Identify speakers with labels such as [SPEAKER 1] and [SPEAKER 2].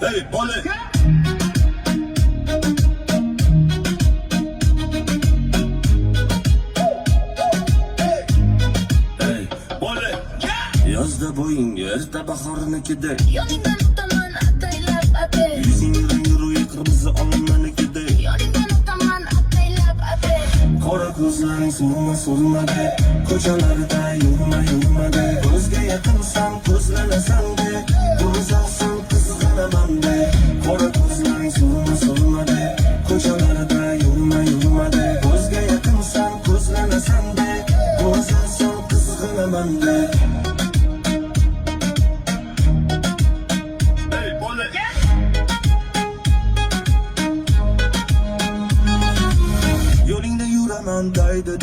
[SPEAKER 1] Hey, oley. Hey, oley. Yozda bo'ying, erta bahornikida.
[SPEAKER 2] Yoningdan o'taman ataylab atay.
[SPEAKER 1] Yuzing rangi ro'yi qirmizi olmanikida.
[SPEAKER 2] Yoningdan o'taman ataylab atay.
[SPEAKER 1] Qora ko'zlaring so'lmadi. Ko'chalarda yurma. O'zga yaqinsan, ko'zlanasan de. Go'zalsan, qizg'anaman de. Qora ko'zlaring so'lmadi. Ko'chalarda yurma de. O'zga yaqinsan, ko'zlanasan de. Go'zalsan, qizg'anaman de. Hey, oley. Yo'lingda yuraman, daydi